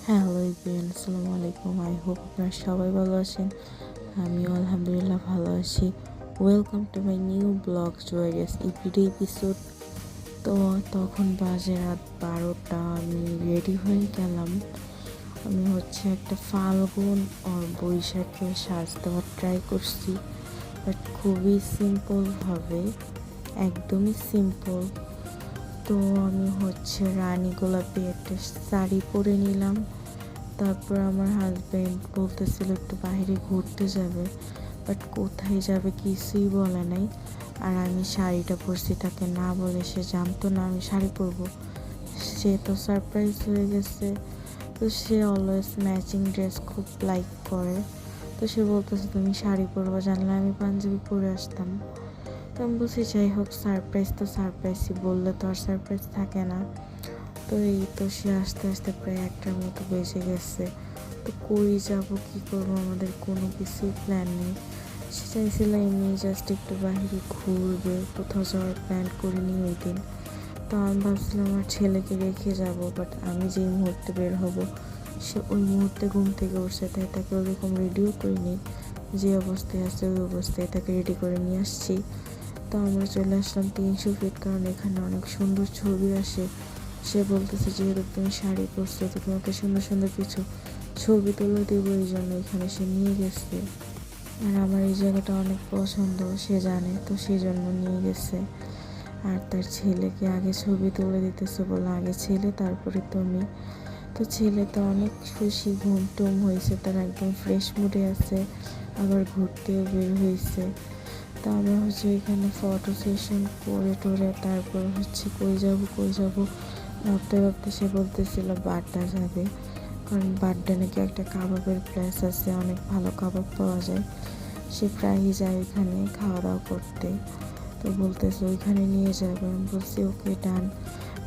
Hello everyone, আসসালামু আলাইকুম। I hope আপনারা সবাই ভালো আছেন। আমিও আলহামদুলিল্লাহ ভালো আছি। Welcome to my new blog জয়েস এভরিডে এপিসোড। তো তখন বাজে রাত 12টা। আমি রেডি হয়ে গেলাম। আমি একটা ফাল্গুন আর বৈশাখে সাজ দেওয়ার ট্রাই করছি, বাট খুবই সিম্পলভাবে, একদমই সিম্পল। তো আমি রানী গোলাপি একটা শাড়ি পরে নিলাম। তারপর আমার হাজব্যান্ড বলতেছিল একটু বাইরে ঘুরতে যাবে, বাট কোথায় যাবে কিছুই বলে নাই। আর আমি শাড়িটা পরছি, তাকে না বলে, সে জানতো না আমি শাড়ি পরবো। সে তো সারপ্রাইজ হয়ে গেছে। তো সে অলওয়েজ ম্যাচিং ড্রেস খুব লাইক করে। তো সে বলতেছে তুমি শাড়ি পরবো, জানলে আমি পাঞ্জাবি পরে আসতাম। তো আমি বলছি যাই হোক, সারপ্রাইজ তো সারপ্রাইজই, বললে তো আর সারপ্রাইজ থাকে না। তো এই তো সে আস্তে আস্তে প্রায় 1টার মতো বেজে গেছে। তো কই যাব, কী করবো, আমাদের কোনো কিছুই প্ল্যান নেই। সে চাইছিল এমনি জাস্ট একটু বাইরে ঘুরবে, কোথাও যাওয়ার প্ল্যান করিনি ওই দিন। তো আমি ভাবছিলাম আমার ছেলেকে রেখে যাব, বাট আমি যেই মুহূর্তে বের হব সে ওই মুহূর্তে ঘুম থেকে উঠছে, তাই তাকে ওরকম রেডিও করিনি। যে অবস্থায় আছে ওই অবস্থায় তাকে রেডি করে নিয়ে আসছি। তো আমরা চলে আসলাম 300 ফিট, কারণ এখানে অনেক সুন্দর ছবি আসে। সে বলতেছে যেহেতু তুমি শাড়ি পরছো তো তোমাকে সুন্দর সুন্দর কিছু ছবি তুলে দেবো, এই জন্য এখানে সে নিয়ে গেছে। আর আমার এই জায়গাটা অনেক পছন্দ, সে জানে, তো সেই জন্য নিয়ে গেছে। আর তার ছেলেকে আগে ছবি তুলে দিতেছে, বলে আগে ছেলে তারপরে তুমি। তো ছেলে তো অনেক খুশি, ঘুম টুম হয়েছে, তার একদম ফ্রেশ মুডে আছে, আবার ঘুরতেও বের হয়েছে। তো আমরা এখানে ফটো সেশন করে টোরে তারপর কই যাব ভাবতে ভাবতে সে বলতেছিল বাড্ডা যাবে, কারণ বাড্ডা নাকি একটা কাবাবের প্লেস আছে, অনেক ভালো কাবাব পাওয়া যায়। সে প্রায়ই যায় ওইখানে খাওয়া দাওয়া করতে। তো বলতেছে ওইখানে নিয়ে যাবে, আমি বলছি ওকে ডান।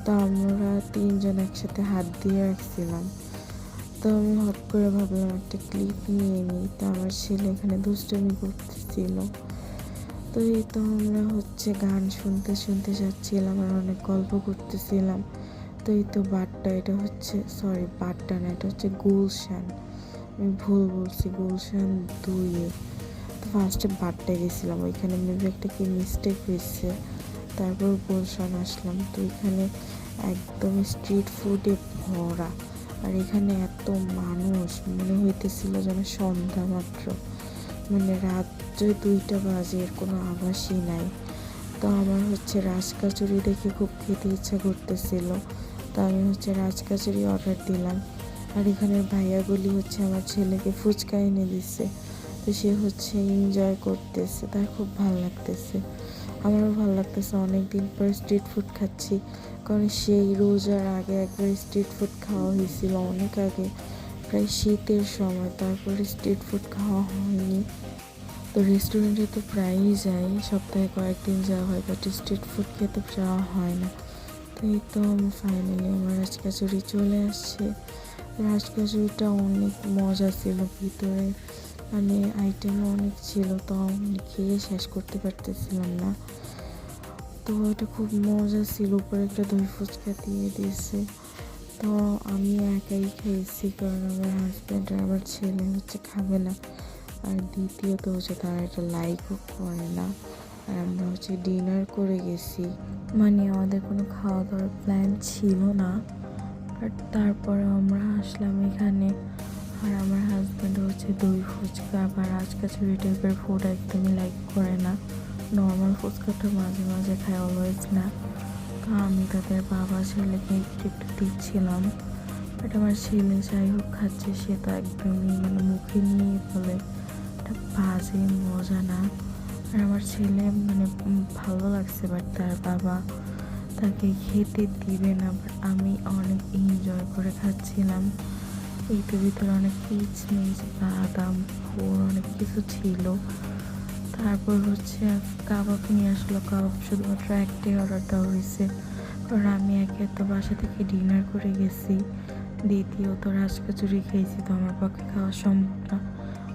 তো আমরা 3জন একসাথে হাত দিয়ে রাখছিলাম। তো আমি হট করে ভাবলাম একটা ক্লিপ নিয়ে নিই। তো আমার ছেলে এখানে দুষ্টুমি করতেছিল। তো এই তো আমরা গান শুনতে শুনতে যাচ্ছিলাম আর অনেক গল্প করতেছিলাম। তো এই তো বাড্ডা, এটা সরি বাড্ডা না, এটা গুলশান। আমি ভুল বলছি, গুলশান 2-এ। তো ফার্স্টে বাড্ডা গেছিলাম, ওইখানে মেবি একটা কি মিস্টেক হয়েছে, তারপর গুলশান আসলাম। তো এখানে একদম স্ট্রিট ফুডে ভরা, আর এখানে এত মানুষ মনে হইতেছিল যেন সন্ধ্যা মাত্র, মানে রাত যে 2টা বাজে এর কোনো আভাসই নাই। তো আমার রাজকাচুরি দেখে খুব খেতে ইচ্ছা করতেছিল। তো আমি রাজকাচুরি অর্ডার দিলাম। আর এখানের ভাইয়াগুলি আমার ছেলেকে ফুচকা এনে দিচ্ছে। তো সে এনজয় করতেছে, তার খুব ভালো লাগতেছে, আমারও ভালো লাগতেছে। অনেক দিন পর স্ট্রিট ফুড খাচ্ছি, কারণ সেই রোজার আগে একবার স্ট্রিট ফুড খাওয়া হয়েছিল, অনেক আগে, প্রায় শীতের সময়। তারপরে স্ট্রিট ফুড খাওয়া হয়নি। তো রেস্টুরেন্টে তো প্রায়ই যাই, সপ্তাহে কয়েকদিন যাওয়া হয়, বাট স্ট্রিট ফুড খেতে যাওয়া হয় না। তো এই তো ফাইনালি আমার রাজকাচুরি চলে আসছে। রাজকাচুরিটা অনেক মজা ছিল, ভিতরে মানে আইটেমও অনেক ছিল, তো আমি খেয়ে শেষ করতে পারতেছিলাম না। তো এটা খুব মজা ছিল, উপরে একটা দই ফুচকা দিয়ে দিয়েছে। তো আমি একাই খেয়েছি, কারণ আমার হাজব্যান্ড আর আমার ছেলে খাবে না। আর দ্বিতীয়ত তারা এটা লাইকও করে না। আর আমরা ডিনার করে গেছি, মানে আমাদের কোনো খাওয়া দাওয়ার প্ল্যান ছিল না। আর তারপরে আমরা আসলাম এখানে। আর আমার হাজব্যান্ড দই ফুচকা বা রাজকাচুরি টাইপের ফুড একদমই লাইক করে না, নর্মাল ফুচকাটা মাঝে মাঝে খায়, অলওয়েজ না। তো আমি তাদের বাবা ছেলেকে একটু একটু দিচ্ছিলাম। বাট আমার ছেলে যাই হোক খাচ্ছে, সে তো একদমই মানে মুখে নিয়ে বলে এটা বাজে, মজা না। আর আমার ছেলে মানে ভালো লাগছে, বাট তার বাবা তাকে খেতে দিবে না। বাট আমি অনেক এনজয় করে খাচ্ছিলাম। এইটার ভিতরে অনেক কিচমিচ, বাদাম, ফুল, অনেক কিছু ছিল। তারপর কাবাব নিয়ে আসলো। কাবাব শুধুমাত্র একটাই অর্ডার দেওয়া হয়েছে, কারণ আমি একে তো বাসা থেকে ডিনার করে গেছি, দ্বিতীয়ত রাজকাচুরি খেয়েছি, তো আমার পক্ষে খাওয়া সম্ভব না।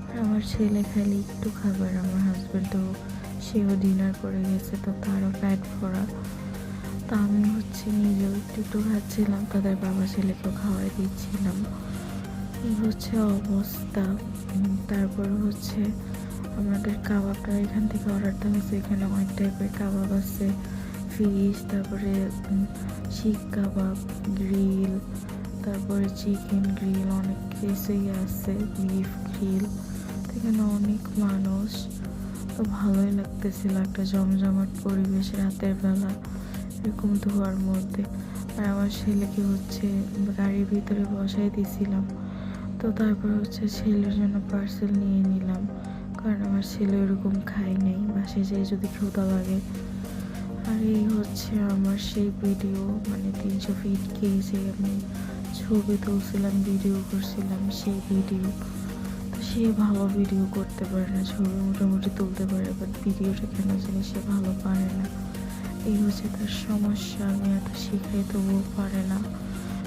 আর আমার ছেলে খালি একটু খাবার, আমার হাজব্যান্ডও সেও ডিনার করে গেছে, তো তারও প্যাট ভরা। তো আমি নিজেও একটু একটু খাচ্ছিলাম, তাদের বাবা ছেলেকেও খাওয়াই দিচ্ছিলাম। এই হচ্ছে অবস্থা। তারপর হচ্ছে আমাদের কাবাবটা এখান থেকে অর্ডার দেওয়া হয়েছে। এখানে অনেক টাইপের কাবাব আছে, ফিশ, তারপরে শিক কাবাব, গ্রিল, তারপরে চিকেন গ্রিল, অনেক কিছুই আছে, বিফ গ্রিল। এখানে অনেক মানুষ, তো ভালোই লাগতেছিল, একটা জমজমাট পরিবেশ রাতের বেলা এরকম ধোয়ার মধ্যে। আর আমার ছেলেকে হচ্ছে গাড়ির ভিতরে বসাই দিয়েছিলাম। তো তারপর হচ্ছে ছেলের জন্য পার্সেল নিয়ে নিলাম, কারণ আমার ছেলে ওরকম খাই নাই, বাসায় যেয়ে যদি ক্ষুধা লাগে। আর এই হচ্ছে আমার সেই ভিডিও, মানে 300 ফিট গিয়েছে, আমি ছবি তুলছিলাম, ভিডিও করছিলাম, সেই ভিডিও। তো সে ভালো ভিডিও করতে পারে না, ছবি মোটামুটি তুলতে পারে, বাট ভিডিওটা কেন জানি সে ভালো পারে না। এই হচ্ছে তার সমস্যা, আমি এত শিখাই তবুও পারে না।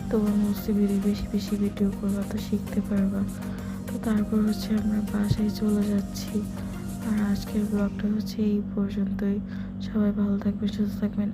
তো আমি বুঝতে পেরে বেশি বেশি ভিডিও করবা তো শিখতে পারবা। তো তারপর হচ্ছে আমরা বাসায় চলে যাচ্ছি। আর আজকের ব্লগটা হচ্ছে এই পর্যন্তই। সবাই ভালো থাকবেন, সুস্থ থাকবেন।